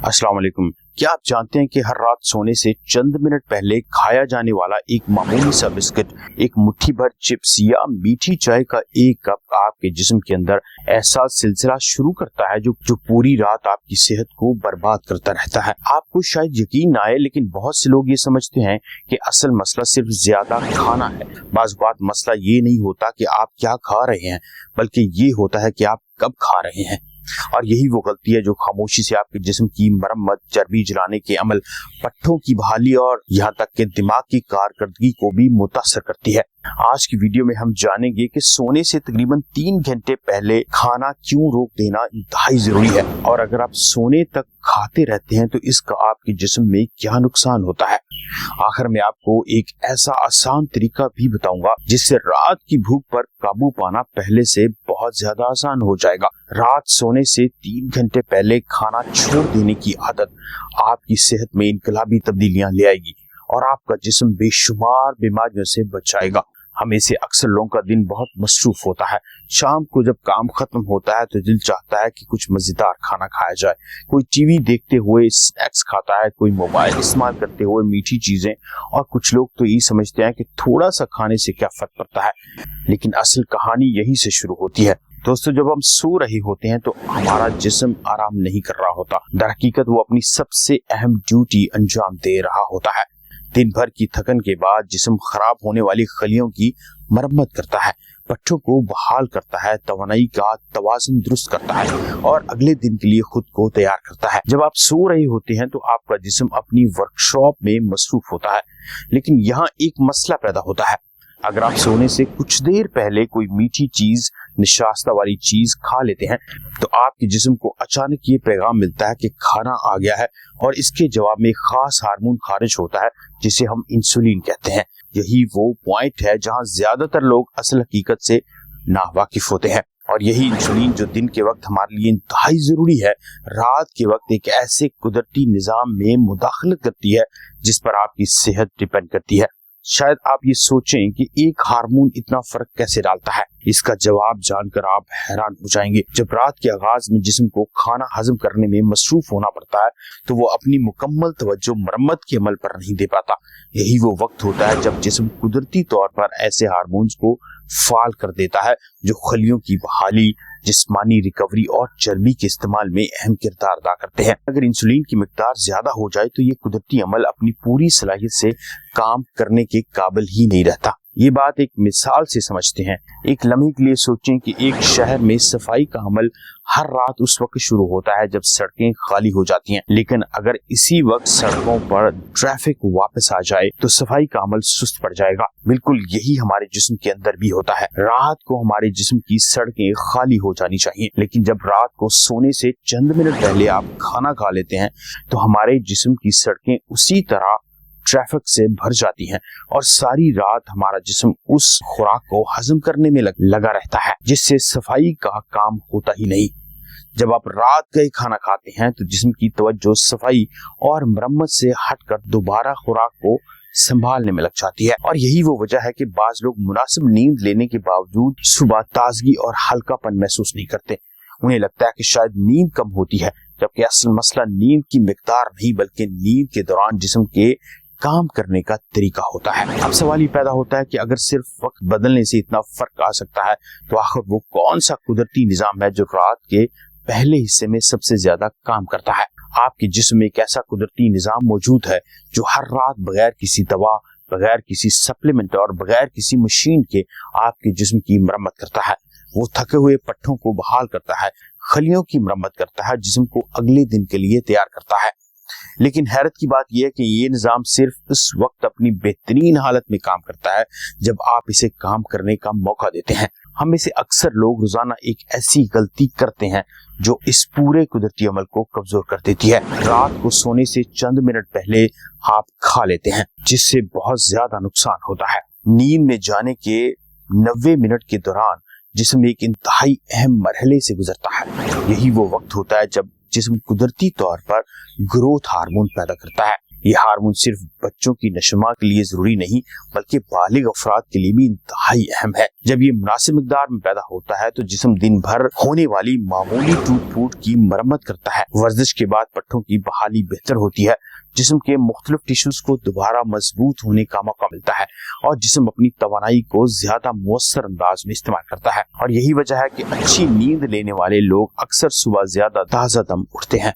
अस्सलाम वालेकुम। क्या आप जानते हैं कि हर रात सोने से चंद मिनट पहले खाया जाने वाला एक मामूली सा बिस्किट, एक मुट्ठी भर चिप्स या मीठी चाय का एक कप आपके जिस्म के अंदर ऐसा सिलसिला शुरू करता है जो पूरी रात आपकी सेहत को बर्बाद करता रहता है। आपको शायद यकीन ना आए, लेकिन बहुत से लोग ये समझते हैं कि असल मसला सिर्फ ज्यादा खाना है। बाज़ बात मसला ये नहीं होता कि आप क्या खा रहे हैं, बल्कि ये होता है कि आप कब खा रहे हैं। और यही वो गलती है जो खामोशी से आपके जिस्म की मरम्मत, चर्बी जलाने के अमल, पट्ठों की बहाली और यहाँ तक कि दिमाग की कारकर्दगी को भी मुतासर करती है। आज की वीडियो में हम जानेंगे कि सोने से तकरीबन 3 घंटे पहले खाना क्यों रोक देना इंतहाई जरूरी है, और अगर आप सोने तक खाते रहते हैं तो इसका आपके जिस्म में क्या नुकसान होता है। आखिर में आपको एक ऐसा आसान तरीका भी बताऊंगा जिससे रात की भूख पर काबू पाना पहले से बहुत ज्यादा आसान हो जाएगा। रात सोने से 3 घंटे पहले खाना छोड़ देने की आदत आपकी सेहत में इनकलाबी तब्दीलियां ले आएगी और आपका जिस्म बेशुमार बीमारियों से बचाएगा। हमें से अक्सर लोगों का दिन बहुत मसरूफ होता है। शाम को जब काम खत्म होता है तो दिल चाहता है कि कुछ मजेदार खाना खाया जाए। कोई टीवी देखते हुए स्नैक्स खाता है, कोई मोबाइल इस्तेमाल करते हुए मीठी चीजें, और कुछ लोग तो ये समझते हैं कि थोड़ा सा खाने से क्या फर्क पड़ता है। लेकिन असल कहानी यही से शुरू होती है। दोस्तों, जब हम सो रहे होते हैं तो हमारा जिस्म आराम नहीं कर रहा होता। दरहकीकत वो अपनी सबसे अहम ड्यूटी अंजाम दे रहा होता है। दिन भर की थकन के बाद जिस्म खराब होने वाली खलियों की मरम्मत करता है, पट्ठों को बहाल करता है, तवानाई का तवाज़ुन दुरुस्त करता है और अगले दिन के लिए खुद को तैयार करता है। जब आप सो रहे होते हैं तो आपका जिस्म अपनी वर्कशॉप में मसरूफ होता है, लेकिन यहाँ एक मसला पैदा होता है। अगर आप सोने से कुछ देर पहले कोई मीठी चीज, निशास्ता वाली चीज खा लेते हैं तो आपके जिस्म को अचानक ये पैगाम मिलता है कि खाना आ गया है, और इसके जवाब में खास हार्मोन खारिज होता है जिसे हम इंसुलिन कहते हैं। यही वो पॉइंट है जहां ज्यादातर लोग असल हकीकत से नावाकिफ होते हैं। और यही इंसुलिन जो दिन के वक्त हमारे लिए इंतहाई जरूरी है, रात के वक्त एक ऐसे कुदरती निजाम में मुदाखलत करती है जिस पर आपकी सेहत डिपेंड करती है। शायद आप ये सोचें कि एक हार्मोन इतना फर्क कैसे डालता है। इसका जवाब जानकर आप हैरान हो जाएंगे। जब रात के आगाज में जिस्म को खाना हजम करने में मसरूफ होना पड़ता है तो वो अपनी मुकम्मल तवज्जो मरम्मत के अमल पर नहीं दे पाता। यही वो वक्त होता है जब जिस्म कुदरती तौर पर ऐसे हार्मोन्स को फाल कर देता है जो खलियों की बहाली, जिस्मानी रिकवरी और चर्बी के इस्तेमाल में अहम किरदार अदा करते हैं। अगर इंसुलिन की मिकदार ज्यादा हो जाए तो ये कुदरती अमल अपनी पूरी सलाहियत से काम करने के काबिल ही नहीं रहता। ये बात एक मिसाल से समझते हैं। एक लम्हे के लिए सोचें कि एक शहर में सफाई का अमल हर रात उस वक्त शुरू होता है जब सड़कें खाली हो जाती हैं, लेकिन अगर इसी वक्त सड़कों पर ट्रैफिक वापस आ जाए तो सफाई का अमल सुस्त पड़ जाएगा। बिल्कुल यही हमारे जिस्म के अंदर भी होता है। रात को हमारे जिस्म की सड़कें खाली हो जानी चाहिए, लेकिन जब रात को सोने से चंद मिनट पहले आप खाना खा लेते हैं तो हमारे जिस्म की सड़कें उसी तरह ट्रैफिक से भर जाती हैं और सारी रात हमारा जिस्म उस खुराक को हजम करने में लगा रहता है, जिससे सफाई का काम होता ही नहीं। जब आप रात का ही खाना खाते हैं तो जिस्म की तवज्जो सफाई और मरम्मत से हटकर दोबारा खुराक को संभालने में लग जाती है। और यही वो वजह है कि बाज लोग मुनासिब नींद लेने के बावजूद सुबह ताजगी और हल्कापन महसूस नहीं करते। उन्हें लगता है कि शायद नींद कम होती है, जबकि असल मसला नींद की मिकदार नहीं बल्कि नींद के दौरान जिस्म के काम करने का तरीका होता है। अब सवाल ये पैदा होता है कि अगर सिर्फ वक्त बदलने से इतना फर्क आ सकता है तो आखिर वो कौन सा कुदरती निजाम है जो रात के पहले हिस्से में सबसे ज्यादा काम करता है। आपके जिस्म में एक ऐसा कुदरती निजाम मौजूद है जो हर रात बगैर किसी दवा, बगैर किसी सप्लीमेंट और बगैर किसी मशीन के आपके जिस्म की मरम्मत करता है। वो थके हुए पट्ठों को बहाल करता है, खलियों की मरम्मत करता है, जिस्म को अगले दिन के लिए तैयार करता है। लेकिन हैरत की बात यह है कि ये निजाम सिर्फ उस वक्त अपनी बेहतरीन हालत में काम करता है जब आप इसे काम करने का मौका देते हैं। हम में से अक्सर लोग रोजाना एक ऐसी गलती करते हैं जो इस पूरे कुदरती अमल को कमजोर कर देती है। रात को सोने से चंद मिनट पहले आप खा लेते हैं, जिससे बहुत ज्यादा नुकसान होता है। नींद में जाने के 90 मिनट के दौरान जिस्म एक इंतहाई अहम मरहले से गुजरता है। यही वो वक्त होता है जब जिस्म कुदरती तौर पर ग्रोथ हार्मोन पैदा करता है। ये हार्मोन सिर्फ बच्चों की नशोनुमा के लिए जरूरी नहीं बल्कि बालिग अफराद के लिए भी इंतहाई अहम है। जब ये मुनासिब मिकदार में पैदा होता है तो जिस्म दिन भर होने वाली मामूली टूट फूट की मरम्मत करता है। वर्जिश के बाद पट्टों की बहाली बेहतर होती है, जिस्म के मुख्तलिफ टिश्यूज को दोबारा मजबूत होने का मौका मिलता है और जिस्म अपनी तवानाई को ज्यादा मुअस्सर अंदाज में इस्तेमाल करता है। और यही वजह है कि अच्छी नींद लेने वाले लोग अक्सर सुबह ज्यादा ताज़ा दम उठते हैं।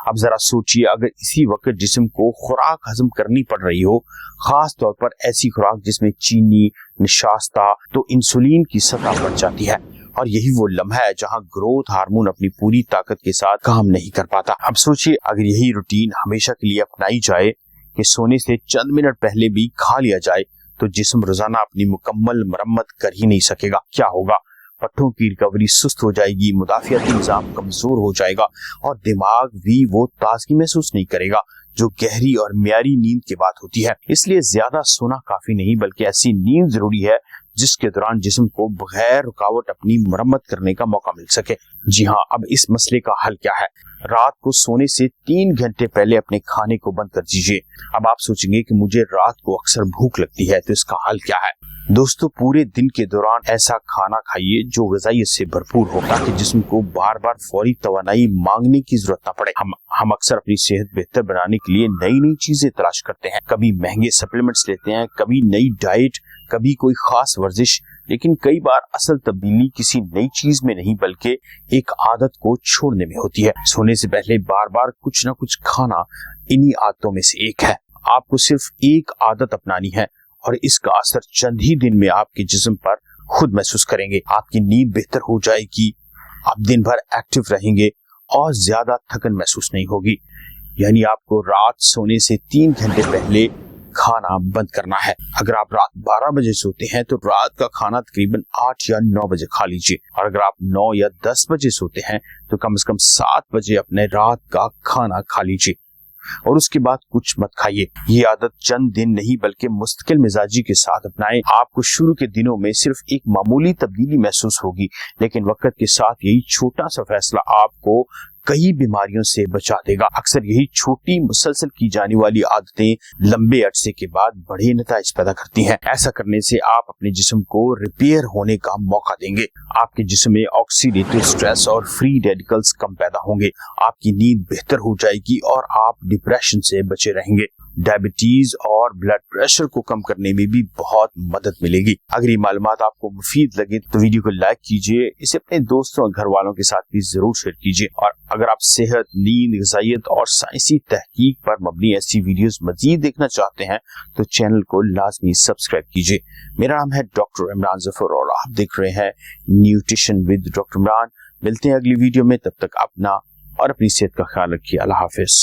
अब जरा सोचिए, अगर इसी वक्त जिस्म को खुराक हजम करनी पड़ रही हो, खास तौर पर ऐसी खुराक जिसमें चीनी, निशास्ता, तो इंसुलिन की सतह बढ़ जाती है और यही वो लम्हा है जहां ग्रोथ हार्मोन अपनी पूरी ताकत के साथ काम नहीं कर पाता। अब सोचिए, अगर यही रूटीन हमेशा के लिए अपनाई जाए कि सोने से चंद मिनट पहले भी खा लिया जाए, तो जिस्म रोजाना अपनी मुकम्मल मरम्मत कर ही नहीं सकेगा। क्या होगा? पट्टों की रिकवरी सुस्त हो जाएगी, मुदाफियाती निजाम कमजोर हो जाएगा और दिमाग भी वो ताजगी महसूस नहीं करेगा जो गहरी और म्यारी नींद के बाद होती है। इसलिए ज्यादा सोना काफी नहीं बल्कि ऐसी नींद जरूरी है जिसके दौरान जिस्म को बगैर रुकावट अपनी मरम्मत करने का मौका मिल सके। जी हाँ, अब इस मसले का हल क्या है? रात को सोने से 3 घंटे पहले अपने खाने को बंद कर दीजिए। अब आप सोचेंगे कि मुझे रात को अक्सर भूख लगती है, तो इसका हल क्या है? दोस्तों, पूरे दिन के दौरान ऐसा खाना खाइए जो ग़िज़ाइयत से भरपूर हो ताकि जिस्म को बार बार फौरी तवानाई मांगने की जरूरत न पड़े। हम अक्सर अपनी सेहत बेहतर बनाने के लिए नई नई चीजें तलाश करते हैं, कभी महंगे सप्लीमेंट्स लेते हैं, कभी नई डाइट, कभी कोई खास वर्जिश, लेकिन कई बार असल तब्दीली किसी नई चीज में नहीं बल्कि एक आदत को छोड़ने में होती है। सोने से पहले बार बार कुछ ना कुछ खाना इन्हीं आदतों में से एक है। आपको सिर्फ एक आदत अपनानी है और इसका असर चंद ही दिन में आपके जिस्म पर खुद महसूस करेंगे। आपकी नींद बेहतर हो जाएगी, आप दिन भर एक्टिव रहेंगे और ज्यादा थकन महसूस नहीं होगी। यानी आपको रात सोने से 3 घंटे पहले खाना बंद करना है। अगर आप रात 12 बजे सोते हैं तो रात का खाना तकरीबन 8 या 9 बजे खा लीजिए और अगर आप 9 या 10 बजे सोते हैं तो कम से कम 7 बजे अपने रात का खाना खा लीजिए और उसके बाद कुछ मत खाइए। ये आदत चंद दिन नहीं बल्कि मुस्तकिल मिजाजी के साथ अपनाएं। आपको शुरू के दिनों में सिर्फ एक मामूली तब्दीली महसूस होगी, लेकिन वक्त के साथ यही छोटा सा फैसला आपको कई बीमारियों से बचा देगा। अक्सर यही छोटी मुसलसल की जाने वाली आदतें लंबे अरसे के बाद बड़े नताइज पैदा करती हैं। ऐसा करने से आप अपने जिस्म को रिपेयर होने का मौका देंगे। आपके जिस्म में ऑक्सीडेटिव स्ट्रेस और फ्री रेडिकल्स कम पैदा होंगे, आपकी नींद बेहतर हो जाएगी और आप डिप्रेशन से बचे रहेंगे। डायबिटीज और ब्लड प्रेशर को कम करने में भी बहुत मदद मिलेगी। अगर ये मालूमात आपको मुफीद लगे तो वीडियो को लाइक कीजिए, इसे अपने दोस्तों और घर वालों के साथ भी जरूर शेयर कीजिए और अगर आप सेहत, नींद, ग़िज़ाइयत और साइंसी तहकीक पर मबनी ऐसी वीडियोस मजीद देखना चाहते हैं तो चैनल को लाजमी सब्सक्राइब कीजिए। मेरा नाम है डॉक्टर इमरान ज़फ़र और आप देख रहे हैं न्यूट्रिशन विद डॉक्टर इमरान। मिलते हैं अगली वीडियो में, तब तक अपना और अपनी सेहत का ख्याल रखिए। अल्लाह हाफिज।